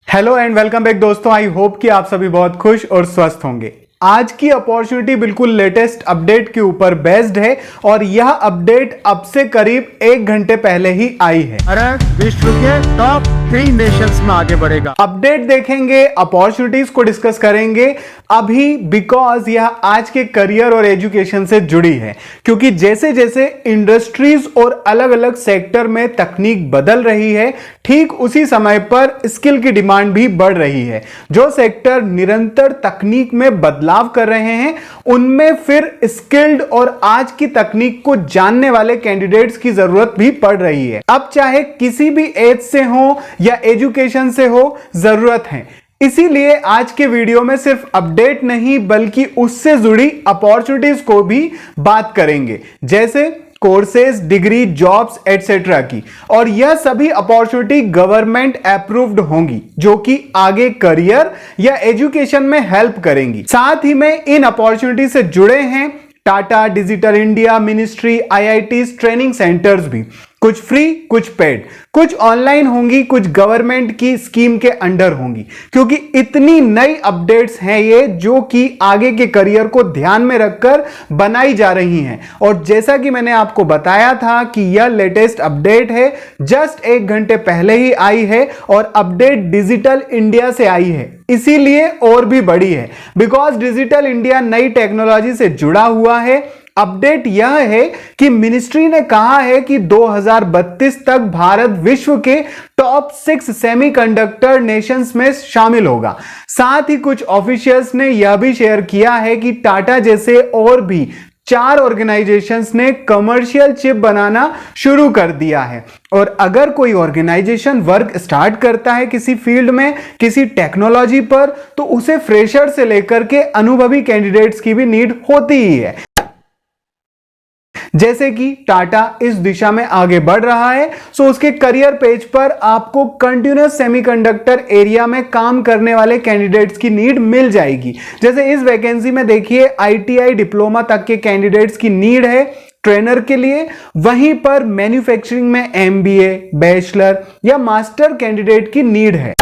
Hello and welcome back दोस्तों। I hope कि आप सभी बहुत खुश और स्वस्थ होंगे। आज की अपॉर्चुनिटी बिल्कुल लेटेस्ट अपडेट के ऊपर बेस्ड है और यह अपडेट अब से करीब 1 घंटे पहले ही आई है। भारत विश्व के टॉप 3 नेशंस में आगे बढ़ेगा। अपडेट देखेंगे, अपॉर्चुनिटीज को डिस्कस करेंगे अभी, बिकॉज यह आज के करियर और एजुकेशन से जुड़ी है। क्योंकि जैसे जैसे इंडस्ट्रीज और अलग अलग सेक्टर में तकनीक बदल रही है, ठीक उसी समय पर स्किल की डिमांड भी बढ़ रही है। जो सेक्टर निरंतर तकनीक में बदलाव कर रहे हैं, उनमें फिर स्किल्ड और आज की तकनीक को जानने वाले कैंडिडेट्स की जरूरत भी पड़ रही है। अब चाहे किसी भी एज से हो या एजुकेशन से हो, जरूरत है। इसीलिए आज के वीडियो में सिर्फ अपडेट नहीं बल्कि उससे जुड़ी अपॉर्चुनिटीज को भी बात करेंगे, जैसे कोर्सेज, डिग्री, जॉब्स एटसेट्रा की। और यह सभी अपॉर्चुनिटी गवर्नमेंट अप्रूव्ड होंगी, जो कि आगे करियर या एजुकेशन में हेल्प करेंगी। साथ ही में इन अपॉर्चुनिटी से जुड़े हैं Tata, digital India, ministry, IITs, training centres भी। कुछ फ्री, कुछ पेड, कुछ ऑनलाइन होंगी, कुछ गवर्नमेंट की स्कीम के अंडर होंगी। क्योंकि इतनी नई अपडेट्स हैं ये, जो कि आगे के करियर को ध्यान में रखकर बनाई जा रही हैं। और जैसा कि मैंने आपको बताया था कि यह लेटेस्ट अपडेट है, जस्ट 1 घंटे पहले ही आई है और अपडेट डिजिटल इंडिया से आई है। इसीलिए और भी बड़ी है, बिकॉज डिजिटल इंडिया नई टेक्नोलॉजी से जुड़ा हुआ है। अपडेट यह है कि मिनिस्ट्री ने कहा है कि 2032 तक भारत विश्व के टॉप 6 सेमीकंडक्टर नेशंस में शामिल होगा। साथ ही कुछ ऑफिशियल्स ने यह भी शेयर किया है कि टाटा जैसे और भी 4 ऑर्गेनाइजेशंस ने कमर्शियल चिप बनाना शुरू कर दिया है। और अगर कोई ऑर्गेनाइजेशन वर्क स्टार्ट करता है किसी फील्ड में, किसी टेक्नोलॉजी पर, तो उसे फ्रेशर से लेकर के अनुभवी कैंडिडेट्स की भी नीड होती ही है। जैसे कि टाटा इस दिशा में आगे बढ़ रहा है, सो उसके करियर पेज पर आपको कंटिन्यूअस सेमीकंडक्टर एरिया में काम करने वाले कैंडिडेट्स की नीड मिल जाएगी। जैसे इस वैकेंसी में देखिए, आईटीआई डिप्लोमा तक के कैंडिडेट्स की नीड है ट्रेनर के लिए। वहीं पर मैन्युफैक्चरिंग में एमबीए, बैचलर या मास्टर कैंडिडेट की नीड है।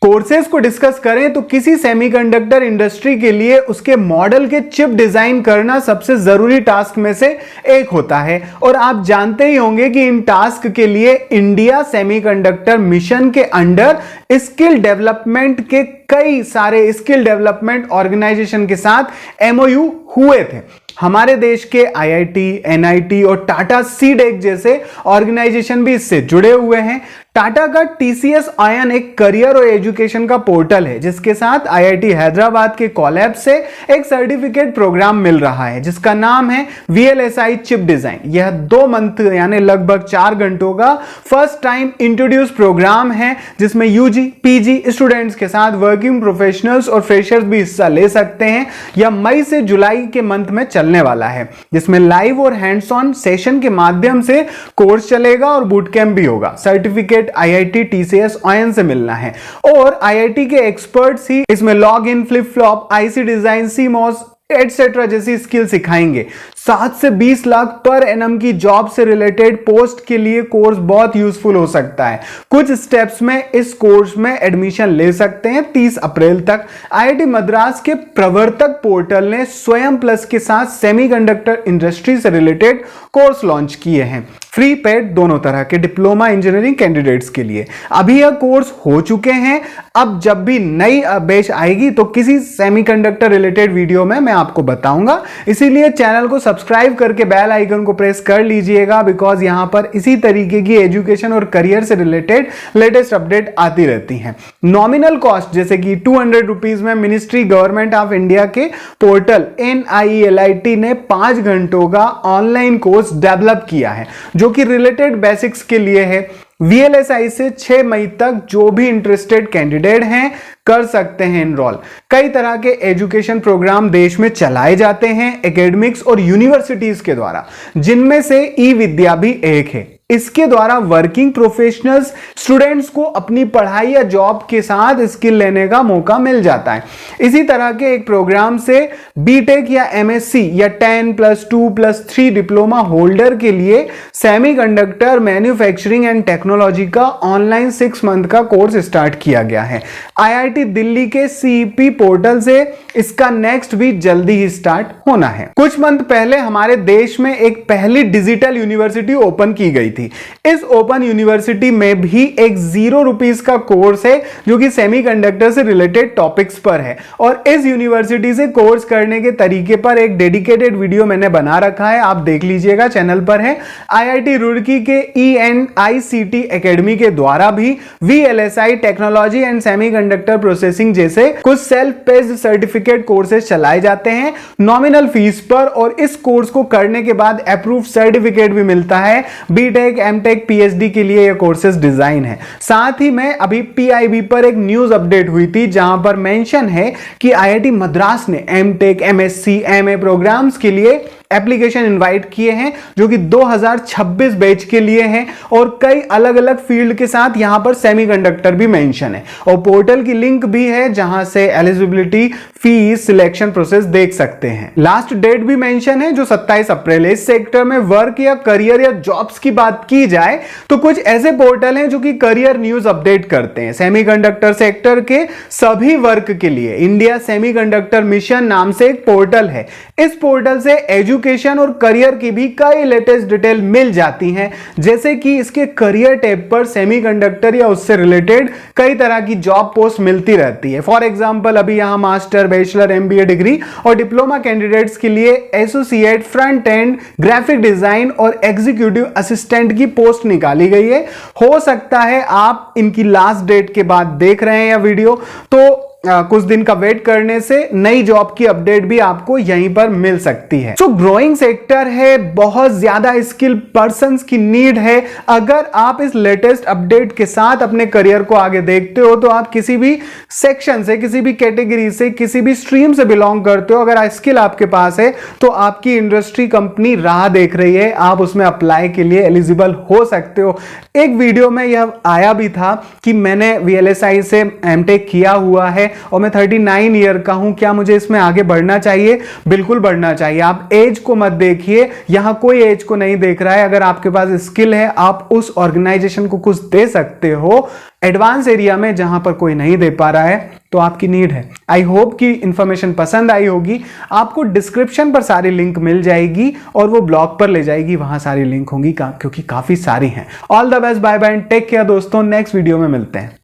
कोर्सेज को डिस्कस करें तो किसी सेमीकंडक्टर इंडस्ट्री के लिए उसके मॉडल के चिप डिजाइन करना सबसे जरूरी टास्क में से एक होता है। और आप जानते ही होंगे कि इन टास्क के लिए इंडिया सेमीकंडक्टर मिशन के अंडर स्किल डेवलपमेंट के कई सारे स्किल डेवलपमेंट ऑर्गेनाइजेशन के साथ एमओयू हुए थे। हमारे देश के आईआईटी, एनआईटी और टाटा सीडेक जैसे ऑर्गेनाइजेशन भी इससे जुड़े हुए हैं। टाटा का टीसीएस आयन एक करियर और एजुकेशन का पोर्टल है, जिसके साथ आईआईटी हैदराबाद के कॉलैब से एक सर्टिफिकेट प्रोग्राम मिल रहा है, जिसका नाम है वीएलएसआई चिप डिजाइन। यह 2 मंथ यानी लगभग 4 घंटों का फर्स्ट टाइम इंट्रोड्यूस प्रोग्राम है, जिसमें यूजी, पीजी स्टूडेंट्स के साथ वर्किंग प्रोफेशनल्स और फ्रेशर्स भी हिस्सा ले सकते हैं। यह मई से जुलाई के मंथ में चलने वाला है, जिसमें लाइव और हैंड्स ऑन सेशन के माध्यम से कोर्स चलेगा और बूट कैंप भी होगा। सर्टिफिकेट आईआईटी टीसीएस आयन से मिलना है और आईआईटी के एक्सपर्ट्स ही इसमें log in, flip flop, IC design, CMOS etcetera जैसी स्किल सिखाएंगे। 7 से 20 लाख पर एनम की जॉब से रिलेटेड पोस्ट के लिए कोर्स बहुत यूजफुल हो सकता है। कुछ स्टेप्स में इस कोर्स में एडमिशन ले सकते हैं 30 अप्रैल तक। आईआईटी मद्रास के प्रवर्तक पोर्टल ने स्वयं प्लस के साथ सेमीकंडक्टर इंडस्ट्री से रिलेटेड कोर्स लॉन्च किए हैं, फ्री पेड दोनों तरह के डिप्लोमा इंजीनियरिंग कैंडिडेट्स के लिए। अभी यह कोर्स हो चुके हैं। अब जब भी नई बैच आएगी तो किसी सेमीकंडक्टर रिलेटेड वीडियो में मैं आपको बताऊंगा। इसीलिए चैनल को सब्सक्राइब करके बेल आइकन को प्रेस कर लीजिएगा, बिकॉज यहां पर इसी तरीके की एजुकेशन और करियर से रिलेटेड लेटेस्ट अपडेट आती रहती हैं। नॉमिनल कॉस्ट जैसे कि 200 रुपीज में मिनिस्ट्री गवर्नमेंट ऑफ इंडिया के पोर्टल NIELIT ने 5 घंटों का ऑनलाइन कोर्स डेवलप किया है, जो कि रिलेटेड बेसिक्स के लिए है। वीएलएसआई से 6 मई तक जो भी इंटरेस्टेड कैंडिडेट हैं कर सकते हैं एनरोल। कई तरह के एजुकेशन प्रोग्राम देश में चलाए जाते हैं एकेडमिक्स और यूनिवर्सिटीज के द्वारा, जिनमें से ई विद्या भी एक है। इसके द्वारा वर्किंग प्रोफेशनल्स स्टूडेंट्स को अपनी पढ़ाई या जॉब के साथ स्किल लेने का मौका मिल जाता है। इसी तरह के एक प्रोग्राम से बीटेक या एमएससी या 10+2+3 डिप्लोमा होल्डर के लिए सेमीकंडक्टर मैन्युफैक्चरिंग एंड टेक्नोलॉजी का ऑनलाइन 6 मंथ का कोर्स स्टार्ट किया गया है। आईआईटी दिल्ली के सीईपी पोर्टल से इसका नेक्स्ट भी जल्दी ही स्टार्ट होना है। कुछ मंथ पहले हमारे देश में एक पहली डिजिटल यूनिवर्सिटी ओपन की गई थी। इस ओपन यूनिवर्सिटी में भी एक 0 रुपीस का कोर्स है जो कि सेमीकंडक्टर से रिलेटेड टॉपिक्स पर है, और इस यूनिवर्सिटी से कोर्स करने के तरीके पर एक डेडिकेटेड वीडियो मैंने बना रखा है, आप देख लीजिएगा, चैनल पर है। आईआईटी रुड़की के ENICT एकेडमी के द्वारा भी VLSI technology and semiconductor processing जैसे कुछ सेल्फ पेस्ड सर्टिफिकेट कोर्सेज चलाए जाते हैं नॉमिनल फीस पर, और इस कोर्स को करने के बाद अप्रूव सर्टिफिकेट भी मिलता है। बीटेक, एमटेक, पीएचडी के लिए ये कोर्सेज डिजाइन है। साथ ही में अभी PIB पर एक न्यूज अपडेट हुई थी जहां पर मेंशन है कि आईआईटी मद्रास ने एमटेक, एमएससी, एमए प्रोग्राम्स के लिए एप्लीकेशन इनवाइट किए हैं जो कि 2026 बैच के लिए हैं, और कई अलग अलग फील्ड के साथ यहां पर सेमीकंडक्टर भी मेंशन है, और पोर्टल की लिंक भी है जहां से एलिजिबिलिटी, फीस, सिलेक्शन प्रोसेस देख सकते हैं। लास्ट डेट भी मेंशन है जो 27 अप्रैल है। इस सेक्टर में वर्क या करियर या जॉब्स की बात की जाए तो कुछ ऐसे पोर्टल हैं जो कि करियर न्यूज अपडेट करते हैं। सेमीकंडक्टर सेक्टर के सभी वर्क के लिए इंडिया सेमीकंडक्टर मिशन नाम से एक पोर्टल है। इस पोर्टल से एजुकेशन और करियर की भी कई लेटेस्ट डिटेल मिल जाती हैं, जैसे कि इसके करियर टैब पर सेमीकंडक्टर या उससे रिलेटेड कई तरह की जॉब पोस्ट मिलती रहती है। फॉर एग्जांपल अभी यहां मास्टर, बैचलर, MBA डिग्री और डिप्लोमा कैंडिडेट्स के लिए associate, front end, graphic design और एग्जीक्यूटिव असिस्टेंट की पोस्ट निकाली गई है। हो सकता है आप इनकी लास्ट डेट के बाद देख रहे हैं या वीडियो, तो कुछ दिन का वेट करने से नई जॉब की अपडेट भी आपको यहीं पर मिल सकती है। सो ग्रोइंग सेक्टर है, बहुत ज्यादा स्किल पर्संस की नीड है। अगर आप इस लेटेस्ट अपडेट के साथ अपने करियर को आगे देखते हो तो आप किसी भी सेक्शन से, किसी भी कैटेगरी से, किसी भी स्ट्रीम से बिलोंग करते हो, अगर स्किल आपके पास है तो आपकी इंडस्ट्री कंपनी राह देख रही है, आप उसमें अप्लाई के लिए एलिजिबल हो सकते हो। एक वीडियो में यह आया भी था कि मैंने VLSI से एमटेक किया हुआ है और मैं 39 ईयर का हूं, क्या मुझे इसमें आगे बढ़ना चाहिए? बिल्कुल बढ़ना चाहिए। आप एज को मत देखिए, यहां कोई एज को नहीं देख रहा है। अगर आपके पास स्किल है, आप उस ऑर्गेनाइजेशन को कुछ दे सकते हो एडवांस एरिया में जहां पर कोई नहीं दे पा रहा है, तो आपकी नीड है। आई होप कि इंफॉर्मेशन पसंद आई होगी। आपको डिस्क्रिप्शन पर सारी लिंक मिल जाएगी और वो ब्लॉग पर ले जाएगी, वहां सारी लिंक होंगी क्योंकि काफी सारी हैं। All the best, bye bye and take care दोस्तों, नेक्स्ट वीडियो में मिलते हैं।